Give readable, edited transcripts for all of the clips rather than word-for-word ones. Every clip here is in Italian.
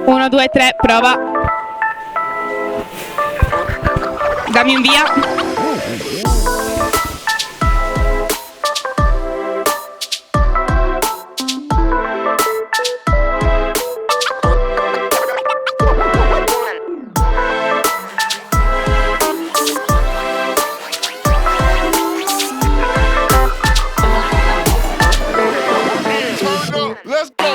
Uno, due, tre, prova. Dammi un via. Let's go.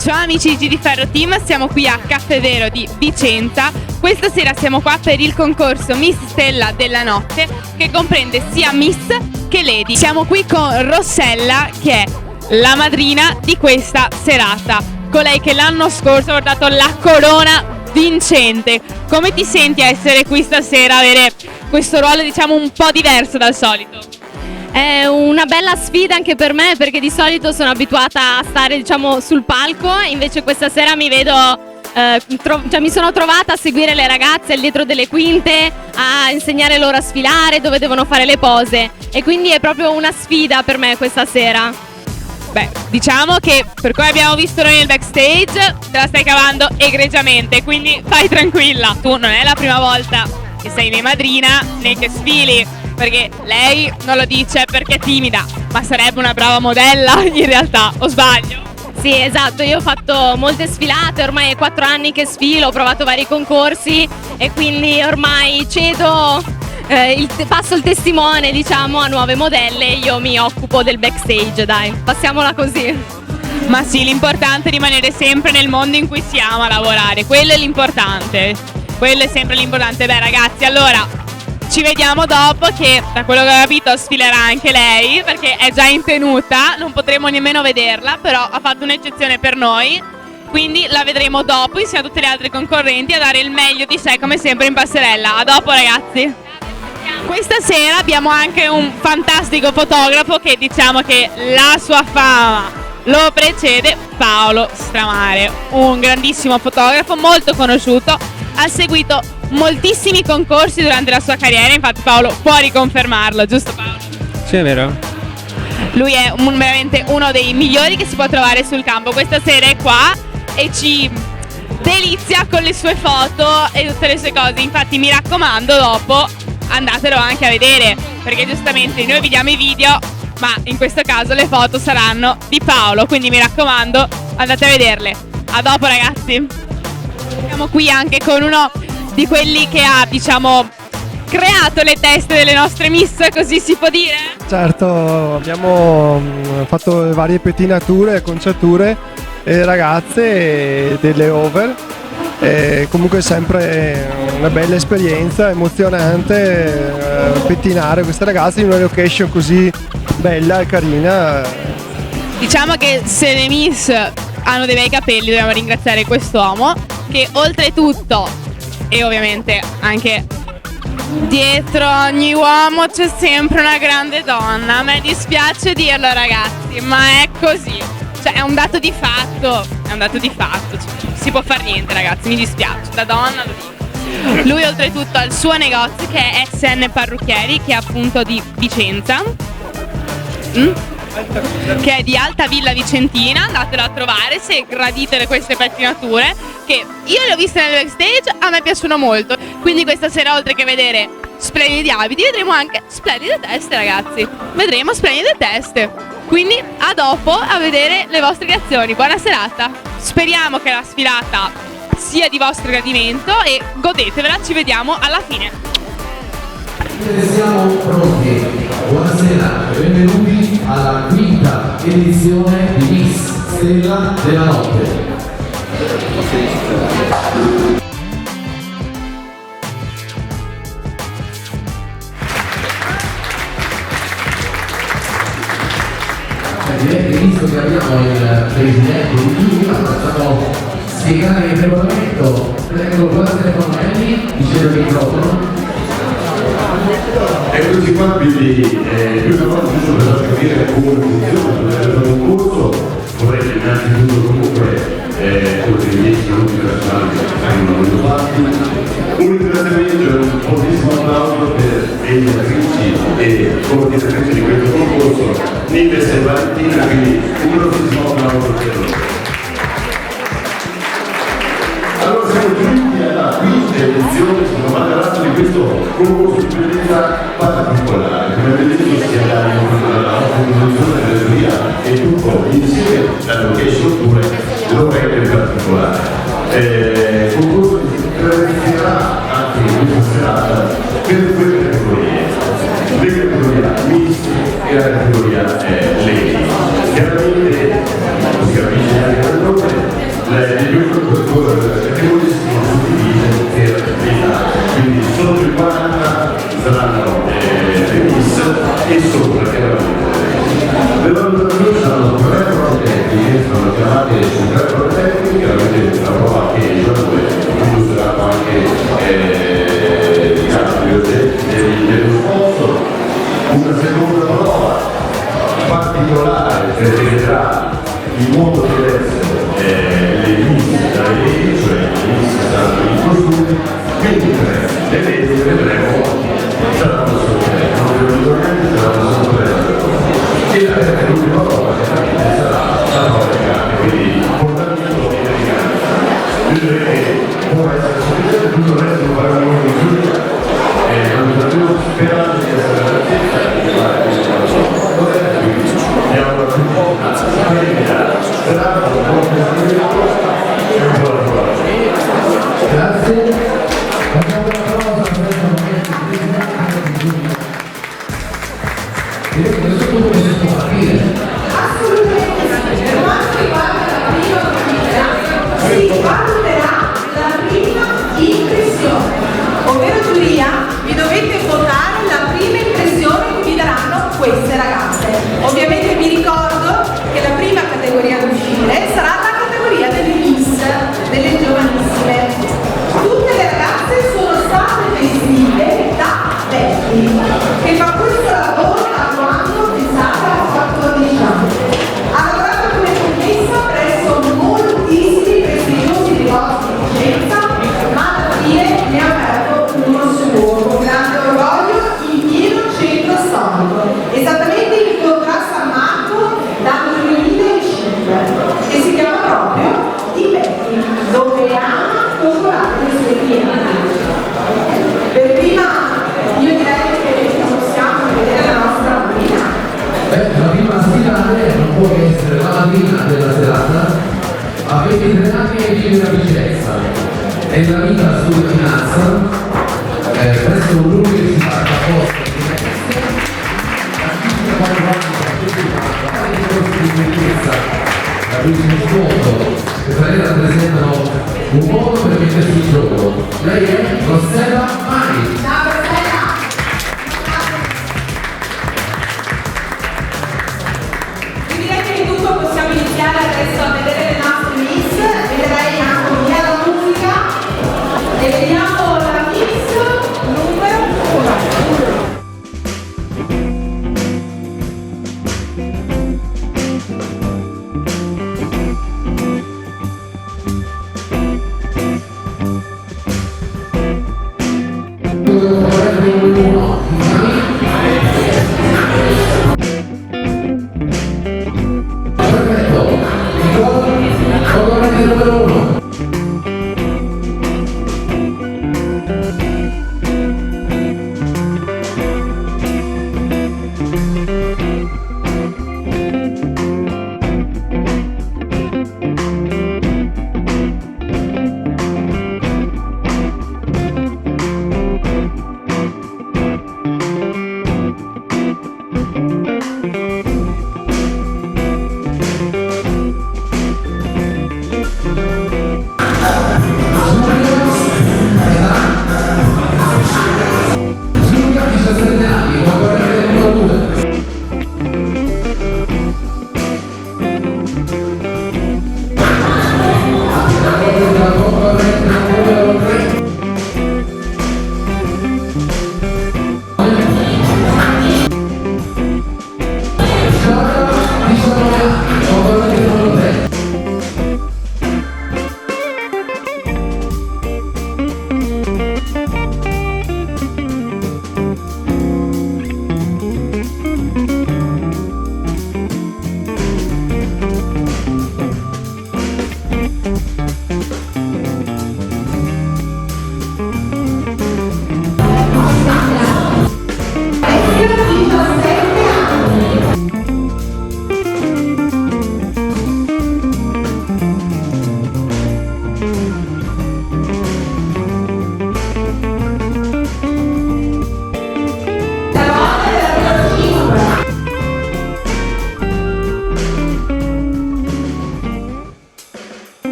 Ciao amici di GD Team, siamo qui a Caffè Vero di Vicenza. Questa sera siamo qua per il concorso Miss Stella della Notte, che comprende sia Miss che Lady. Siamo qui con Rossella, che è la madrina di questa serata, colei che l'anno scorso ha portato la corona vincente. Come ti senti a essere qui stasera, avere questo ruolo diciamo un po' diverso dal solito? È una bella sfida anche per me, perché di solito sono abituata a stare diciamo sul palco, invece questa sera mi vedo mi sono trovata a seguire le ragazze dietro delle quinte, a insegnare loro a sfilare, dove devono fare le pose, e quindi è proprio una sfida per me questa sera. Beh, diciamo che per come abbiamo visto noi nel backstage te la stai cavando egregiamente, quindi vai tranquilla. Tu non è la prima volta che sei né madrina né che sfili, perché lei non lo dice perché è timida, ma sarebbe una brava modella in realtà, o sbaglio? Sì, esatto, io ho fatto molte sfilate, ormai è 4 anni che sfilo, ho provato vari concorsi e quindi ormai passo il testimone diciamo a nuove modelle, io mi occupo del backstage, dai, passiamola così. Ma sì, l'importante è rimanere sempre nel mondo in cui si ama lavorare, quello è l'importante, quello è sempre l'importante. Beh ragazzi, allora ci vediamo dopo, che da quello che ho capito sfilerà anche lei, perché è già in tenuta, non potremo nemmeno vederla, però ha fatto un'eccezione per noi, quindi la vedremo dopo insieme a tutte le altre concorrenti a dare il meglio di sé come sempre in passerella. A dopo ragazzi. Questa sera abbiamo anche un fantastico fotografo che diciamo che la sua fama lo precede, Paolo Stramare, un grandissimo fotografo molto conosciuto, ha seguito moltissimi concorsi durante la sua carriera, infatti Paolo può riconfermarlo, giusto Paolo? Sì, è vero. Lui è veramente uno dei migliori che si può trovare sul campo. Questa sera è qua e ci delizia con le sue foto e tutte le sue cose, infatti mi raccomando dopo andatelo anche a vedere, perché giustamente noi vediamo i video, ma in questo caso le foto saranno di Paolo, quindi mi raccomando andate a vederle. A dopo ragazzi. Siamo qui anche con uno di quelli che ha, diciamo, creato le teste delle nostre miss, così si può dire? Certo, abbiamo fatto varie pettinature e conciature e ragazze delle over, e comunque è sempre una bella esperienza, emozionante pettinare queste ragazze in una location così bella e carina. Diciamo che se le miss hanno dei bei capelli dobbiamo ringraziare quest'uomo che oltretutto, e ovviamente anche dietro ogni uomo c'è sempre una grande donna. A me dispiace dirlo ragazzi, ma è così, cioè è un dato di fatto, cioè, si può fare niente ragazzi, mi dispiace, da donna lo dico. Lui oltretutto ha il suo negozio che è SN Parrucchieri, che è appunto di Vicenza, che è di Alta Villa Vicentina, andatelo a trovare se gradite queste pettinature, che io le ho viste nel backstage, a me piacciono molto, quindi questa sera oltre che vedere splendidi abiti vedremo anche splendide teste ragazzi, vedremo splendide teste, quindi a dopo a vedere le vostre reazioni. Buona serata, speriamo che la sfilata sia di vostro gradimento e godetevela, ci vediamo alla fine. Siamo pronti, buonasera. Buonasera e benvenuti alla quinta edizione di Miss Stella della Notte. Direi che visto che abbiamo il presidente di Giulia, facciamo spiegare il regolamento. Prego, buonasera Formelli, dice il microfono. Eccoci qua, quindi più una volta giusto per far capire come funziona il concorso, vorrei innanzitutto comunque tutti i miei saluti personali che hanno venuto fatti. Un ringraziamento e un fortissimo applauso per le direttrici e coordinatrici di questo concorso, Nives e Valentina, quindi un grossissimo applauso per loro. Allora siamo giunti alla quinta edizione, sono parlato di questo concorso di bellezza particolare, come vedete sia la nostra composizione della teoria e tutto insieme la location tour lo rende particolare. Il concorso si caratterizzerà anche in questa serata per due categorie, la categoria Miss e la categoria Lady. Chiaramente, non si capisce neanche dal nome, le due categorie sono suddivise per l'età, quindi sotto il 40 saranno le Miss e sopra chiaramente le valutazioni saranno tre prove tecniche, sono chiamate su tre prove tecniche, chiaramente la prova che quindi saranno anche dello sponsor, una seconda prova particolare che vedrà il mondo diverso le Miss dalle Lady, cioè le Miss saranno in costumi, mentre le Lady vedremo saranno sorprese, non saranno sorprese. E l'ultima prova chiaramente sarà la prova di gambe, quindi portamento e di gambe. Direi che può essere sufficiente, tutto il resto lo faremo noi in giuria e valutazione sperando di essere all'altezza e di fare questa cosa. Quindi andiamo a premia serata, un buon investimento e un buon lavoro. Grazie. Direi che questo punto possiamo partire. Assolutamente sì. Per quanto riguarda la prima partita, si valuterà la prima impressione. Ovvero giuria, vi dovete votare la prima impressione che vi daranno queste ragazze. Ovviamente vi ricordo che la prima categoria ad uscire sarà la categoria delle Miss, delle giovanissime. Tutte le ragazze sono state vestite da vecchi, che fa questo lavoro da quando è stata 14 anni. Ha lavorato come commessa presso moltissimi prestigiosi negozi di scienza, ma alla fine ne ha aperto uno suo con grande orgoglio in pieno centro storico, esattamente in Contra San Marco dal 2005, che si chiama proprio I Vecchi, dove ama controllare le sue clienti. Per prima io direi che possiamo vedere la nostra bambina. La prima sfidante non può che essere la madrina della serata, ha 23 anni e vive a Vicenza. È in vita sulla finanza, presso l'università Ca' Foscari di Venezia, da 54 anni partecipa a vari corsi di bellezza, da business mondo, che tra le rappresentano un modo per mettersi in gioco. Lei è Rossella Mani. Ciao Rossella! Io direi che di tutto possiamo iniziare adesso a vedere le nostre Miss, vedrei anche via la musica e vediamo la Miss numero 1.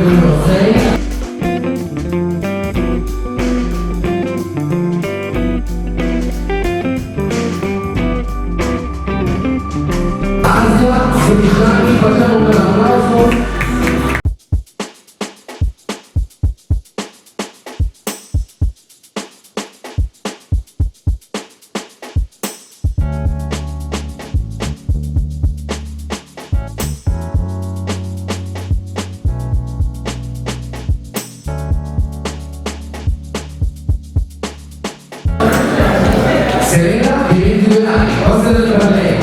numero 6. Asia, 16 anni, facciamo un bel applauso. Serena, di 22 anni, cosa del per lei?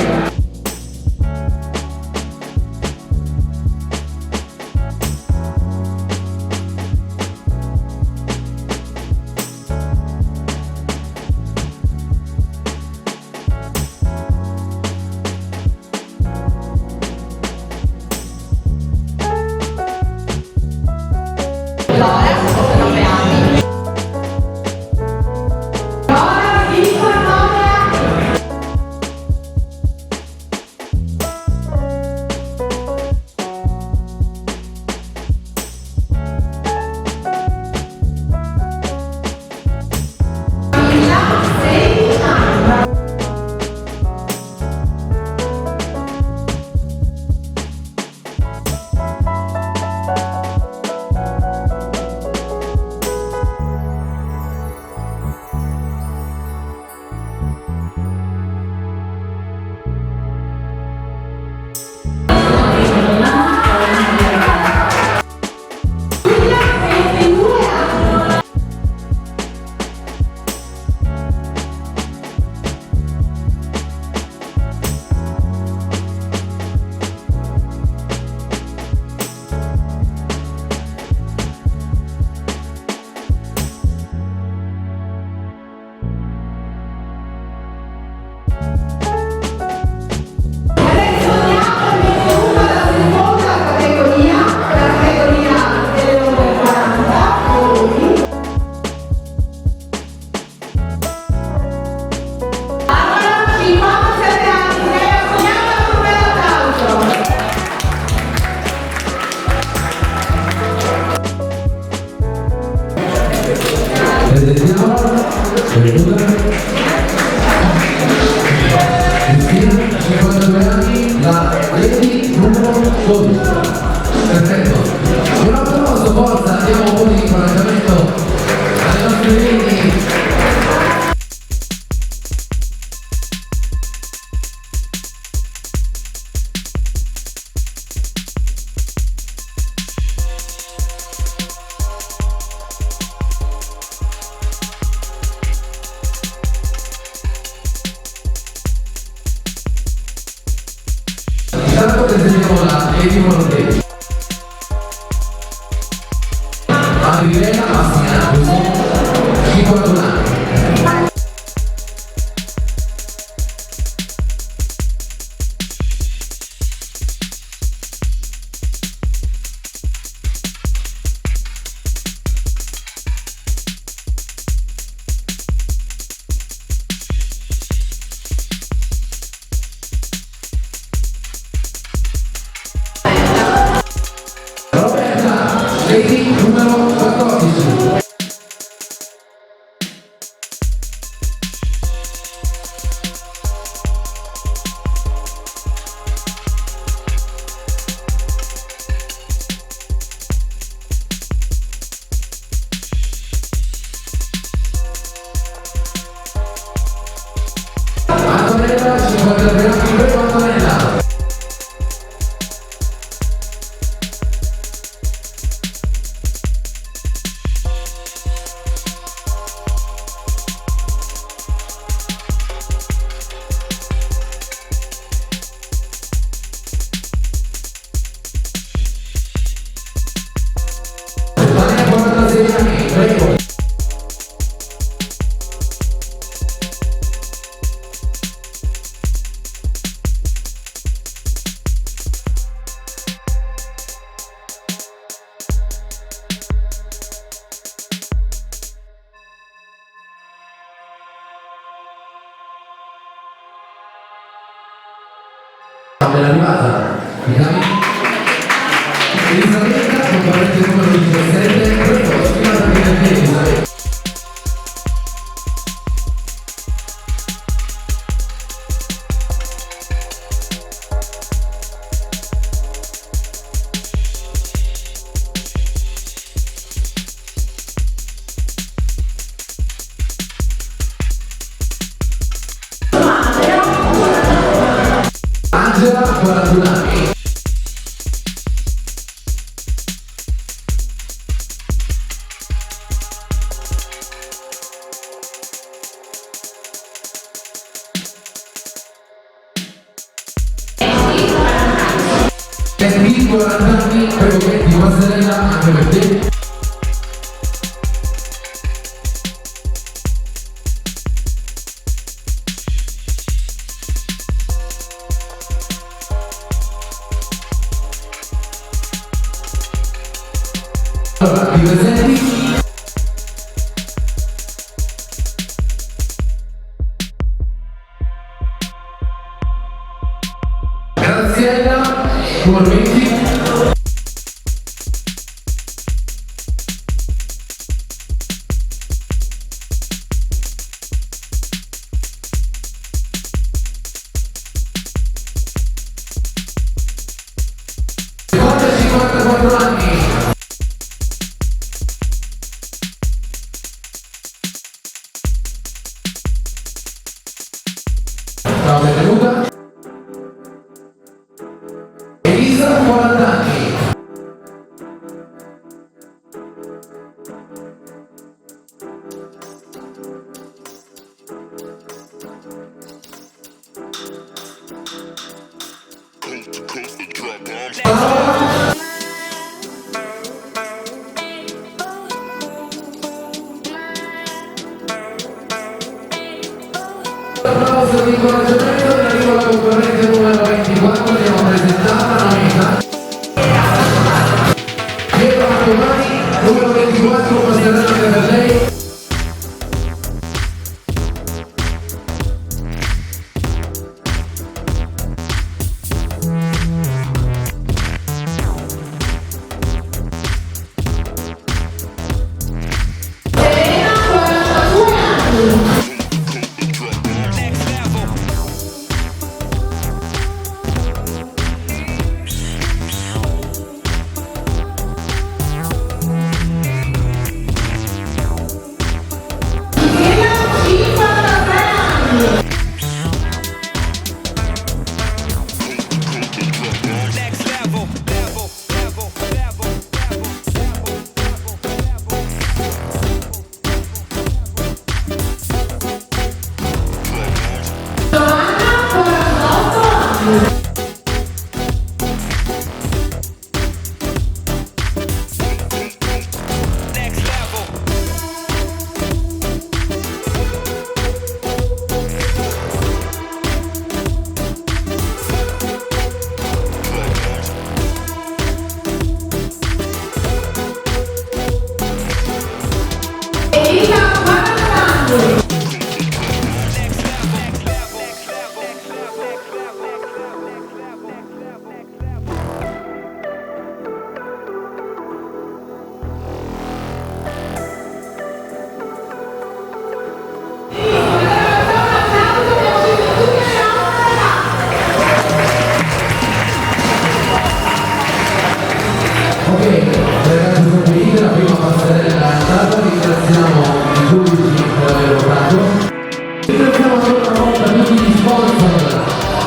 Presentiamo Cristina, 52 anni, la Lady numero 12. Perfetto. Un applauso, forza, diamo un po' di incoraggiamento alle nostre Lady. Intanto presentiamo la Lady numero 10. Adriana Massinato, 51 anni. Lady numero 14. Antonella, 53 anni, prego Antonella. Vania, 46 anni, prego. Ben arrivata, Elisabetta, concorrente numero 17, prego, sfilata di attesa. Angela, 41 anni. Senti, 40 anni, prego metti passerella anche per te. Allora, ti presenti? Graziella, numero 20. Seconda, 54 anni. Ciao, benvenuta. Elisa, 40 anni. Applauso di incoraggiamento, arriva la concorrente numero 24, abbiamo presentata la novità. Piero Antomani, numero 24, passerà anche per lei. Serena, 42 anni. Michela, 53 anni. Giovanna, 48 anni. Elisa, 40 anni. Ok, ragazzi, sono finite, la prima passerella è andata, ringraziamo i giudici per aver votato. Ringraziamo ancora una volta tutti gli sponsor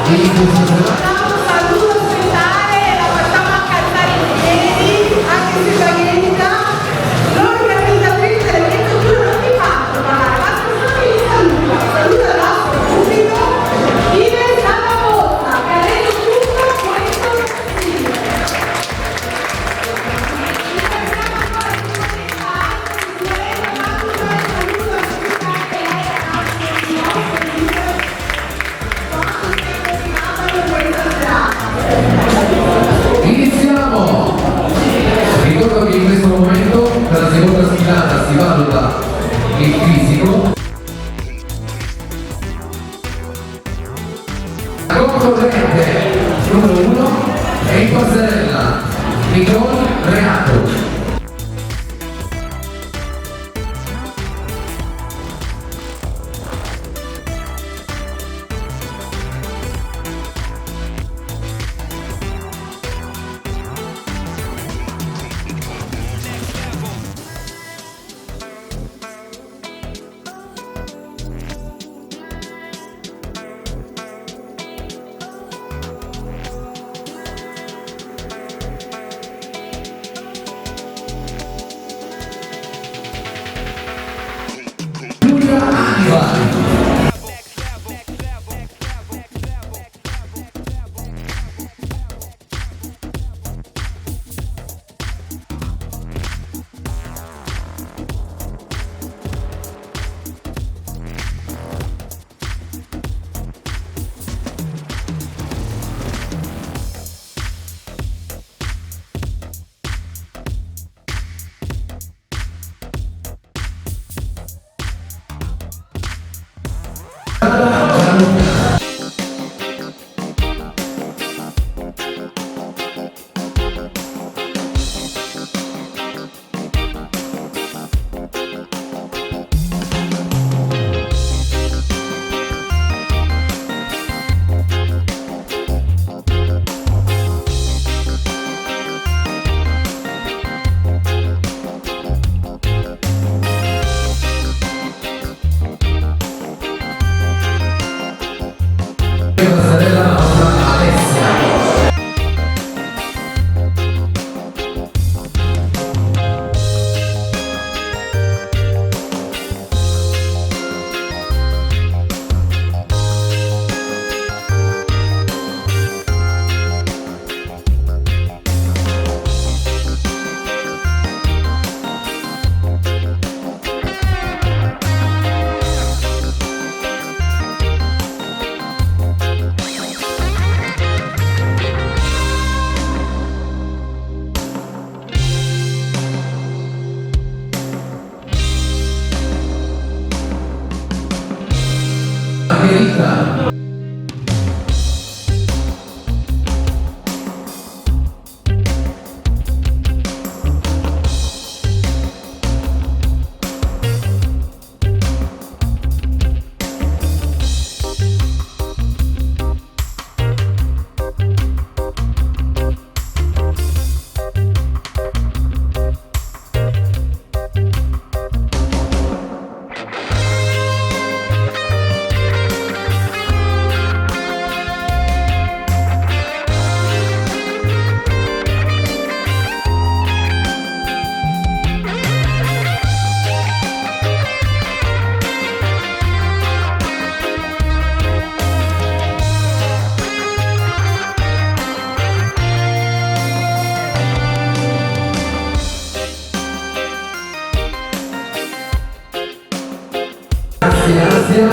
di questa serata. Facciamo un saluto speciale, la facciamo anche alzare in piedi, anche se Gaglietta. L'organizzatrice dell'evento giuro non ti faccio parlare, ma ti saluto. Saluto il nostro pubblico, vive Santa Bozza, che ha reso tutto questo possibile. Iniziamo! Ricordo che in questo momento per la seconda sfilata si valuta il fisico. La concorrente numero 1 è in passerella Nicole Renato. Giulia Annibali. Sorella nostra Alessia. Margherita. Grazie.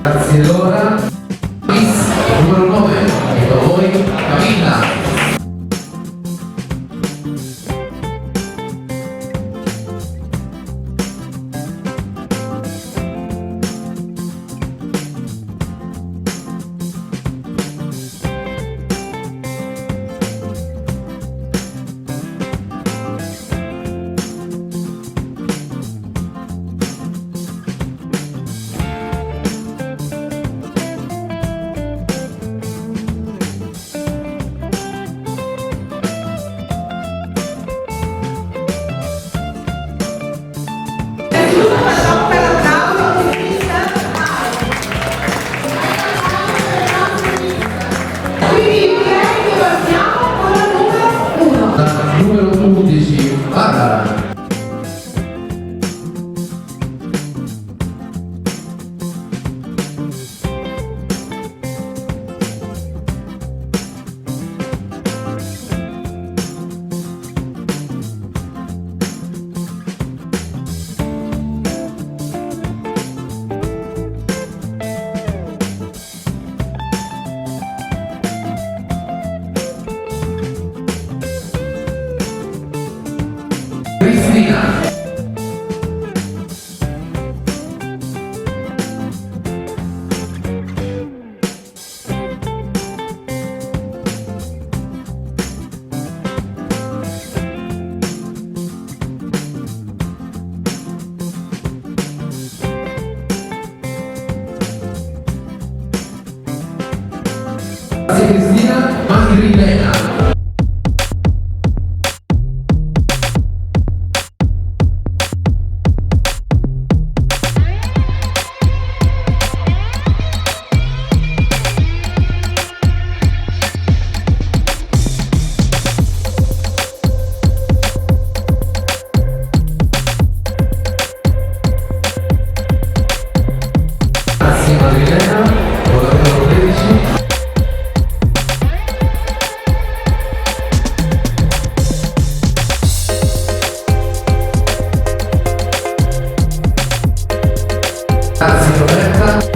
Grazie Laura. Miss numero 9, e a voi Camilla. Grazie Cristina Mandrillena. Grazie Madrilena, numero 13. Grazie Roberta.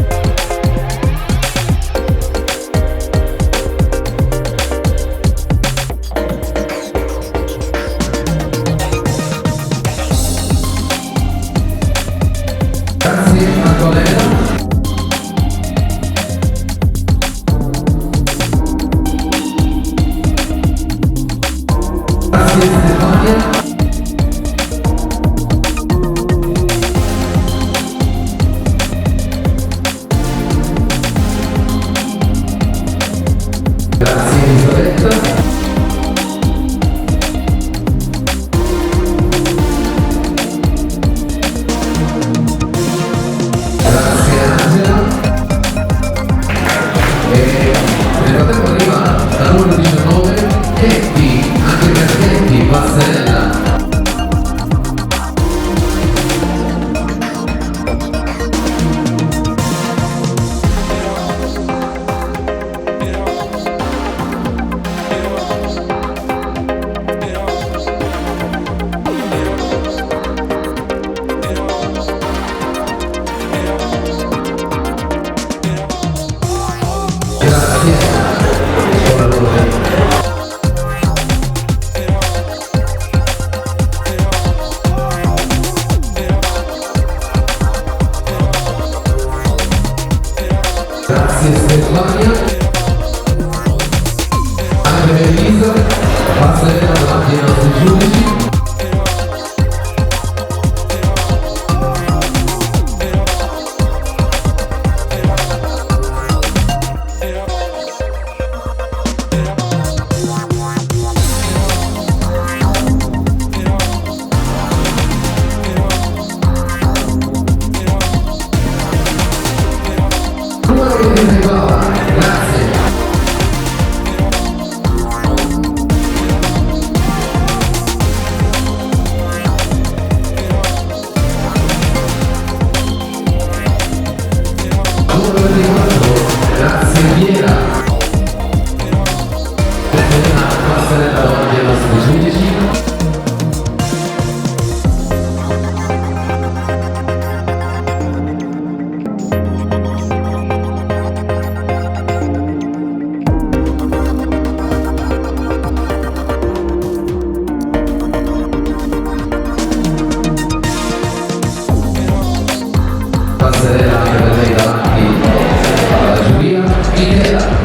Grazie Antonella. Grazie Stefania. Grazie Elisabetta. Grazie Angela. E nel frattempo arriva la numero 19, Chetti, anche per Chetti, Passerella. Grazie. Ora lo vedo. Grazie Stefania. Anche Elisa. Passerella davanti ai nostri giudici. Numero 29, grazie. Numero 24, grazie Piera. Passerella davanti ai nostri giudici. Passerella anche per lei davanti alla giuria. Michela.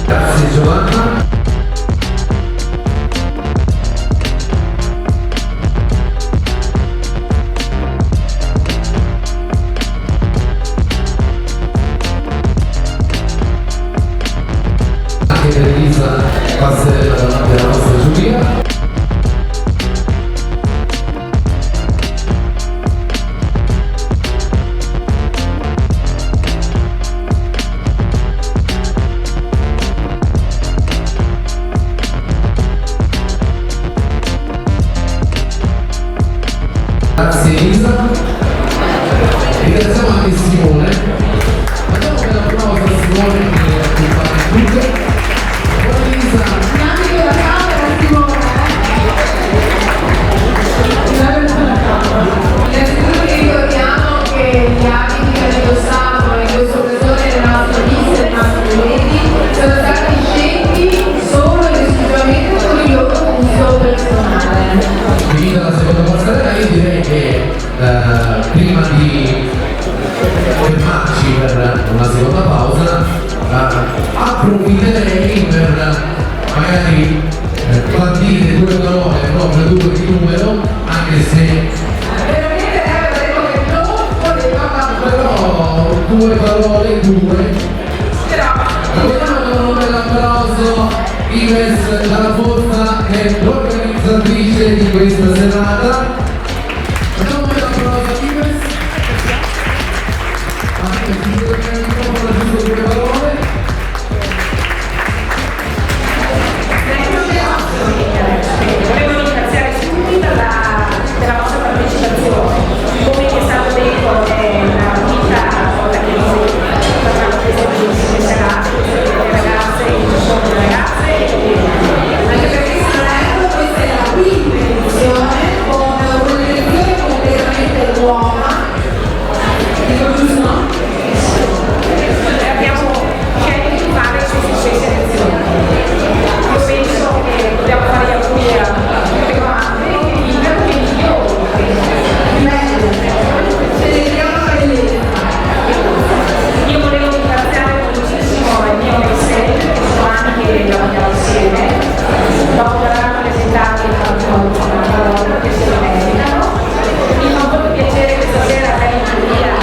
Grazie Giovanna. Anche per Elisa Passerella davanti alla nostra giuria. Grazie Elisa. Ringraziamo anche Simone. Facciamo un applauso a Simone che accompagna tutte. Buona Elisa. Neanche con la camera, Simone. Innanzitutto vi ricordiamo che gli abiti che hanno indossato in questa occasione le nostre liste, i nostri colleghi sono stati prima di fermarci per una seconda pausa, approfitterei per magari partire due parole proprio due di numero, anche se Veramente aveva detto che non voleva però due parole, due. Vogliamo con un bel applauso Ives dalla Forza, che è l'organizzatrice di questa serata. Facciamo un bel applauso a Ives. Anche se ci deve giusto due parole. Volevo ringraziare subito della vostra partecipazione. Come è stato detto, è una vita cosa che facciamo queste bellissime serate, le ragazze, sono le ragazze, anche perché se non erro questa è la quinta edizione con un'organizzazione completamente nuova. Dico giusto? Abbiamo scelto di fare queste selezioni. Io penso che dobbiamo fare gli auguri a tutte quante che vivano che io volevo ringraziare moltissimo il mio Excel, che sono anni che lavoriamo insieme, dopo aver presentato il fatto che se lo meritano. Mi fa molto piacere questa sera avere in giuria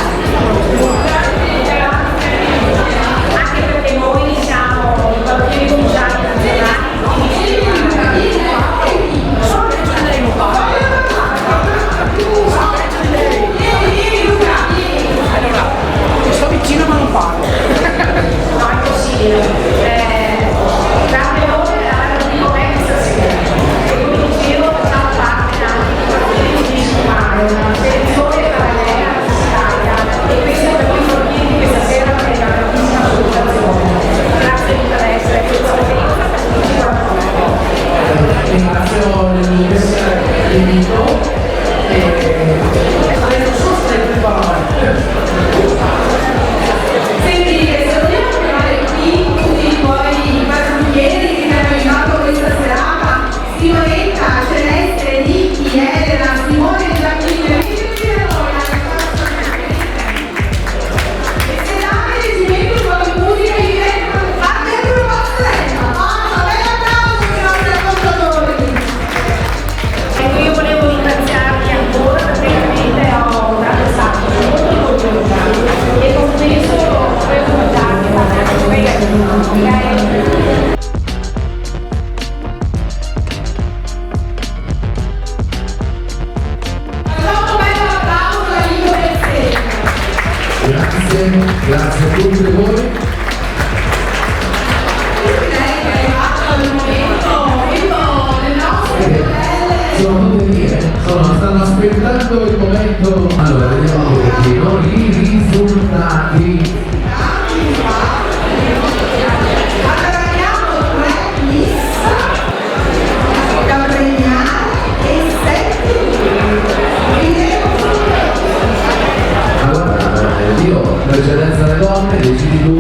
anche perché noi siamo i bambini conciati nazionali. Sto vicino ma non parlo. No, è possibile. Grande onore averlo con me questa sera. E come dicevo, facciamo parte anche di partiti di sumare, una selezione parallela all'Italia. E questo è per cui fornire di questa sera è una grandissima valutazione. Grazie di per essere qui con me per tutti quanti. Ringrazio l'invito Non so se è più parole. Senti, se vogliamo chiamare qui tutti poi i parrucchieri che hanno animato questa serata, Simonetta, Celeste, Nicky, Elena, Simone e Giacchino, e se date reggimento un po' di musica vi vengono a dentro una pastrella. Un bel applauso per i nostri ascoltatori. Ecco, io volevo ringraziarvi ancora perché veramente ho dato sacco, molto contenta e compreso volevo mandarvi a fare anche ok? Facciamo un bel applauso a Lido del Segno. grazie a tutti voi. Lei che è arrivato al momento del nostro hotel. Sono tutte mie, stanno aspettando il momento. Allora, vediamo un pochettino i risultati. Allora abbiamo 3 miss da premiare e 7 Allora, io precedenza alle donne, decidi tu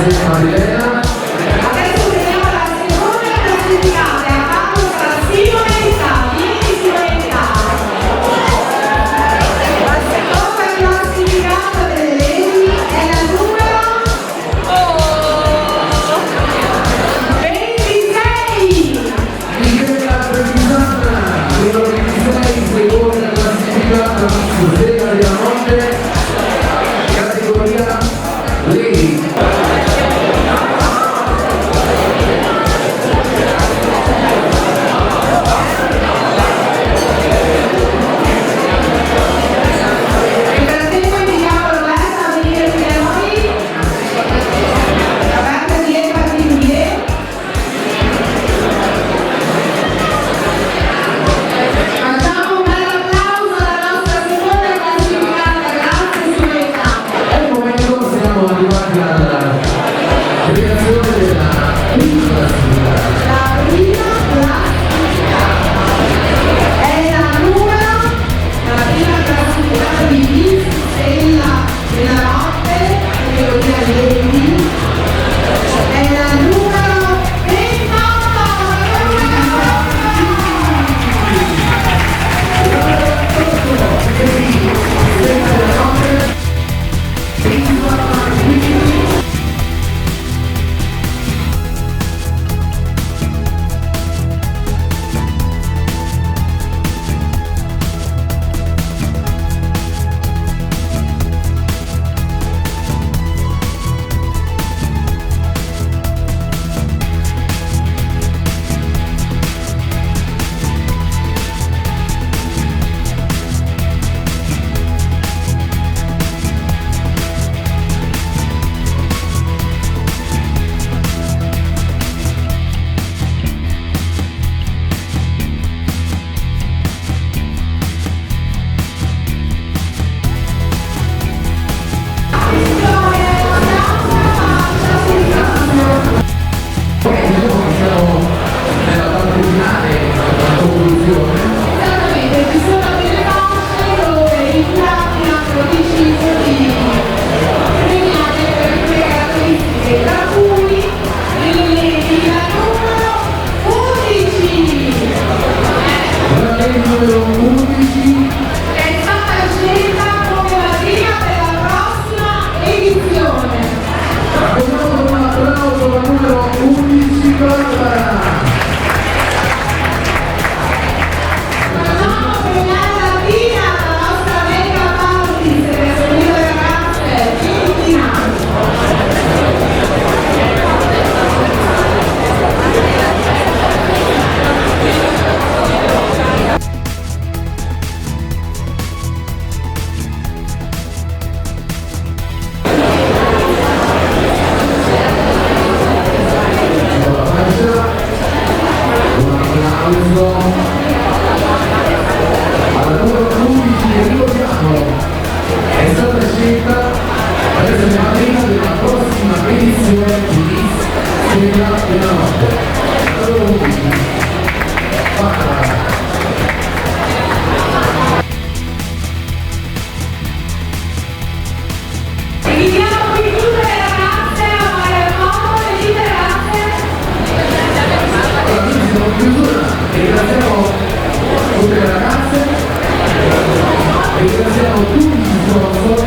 Grazie Marilena. Adesso vediamo la seconda classificata, a capo tra Simone e Sabini, Simonetta. La seconda classificata delle lady è la numero 26. Michela Trevisan, numero 26, seconda classificata, Sera della Notte, categoria Lady. Nel frattempo invitiamo Roberta a venire qui da noi. Roberta dietro a finire. Facciamo un bel applauso alla nostra seconda classificata, grazie Simonetta. Al momento siamo arrivati alla creazione della prima classificata. La prima classificata è la prima classificata di Miss Stella della Notte, categoria Lady, è la numero 28. Siamo nella parte finale, la conclusione. Esattamente, ci sono delle fasce dove i giurati hanno deciso di premiare per alcune caratteristiche, tra cui la numero 11. La legge numero 11. È stata scelta come madrina per la prossima edizione. Accogliamo con un applauso la numero 11 Barbara. Facciamo premiare la Tina, la nostra mega party, per seguire le ragazze in finale. Un applauso alla numero 11 che ricordiamo è stata scelta per essere madrina della prossima edizione di Miss Stella della Notte. La numero 11 Barbara. Invitiamo qui tutte le ragazze a fare il modo, venite ragazze. Allora, quindi siamo in chiusura, ringraziamo tutte le ragazze, ringraziamo tutti i sponsor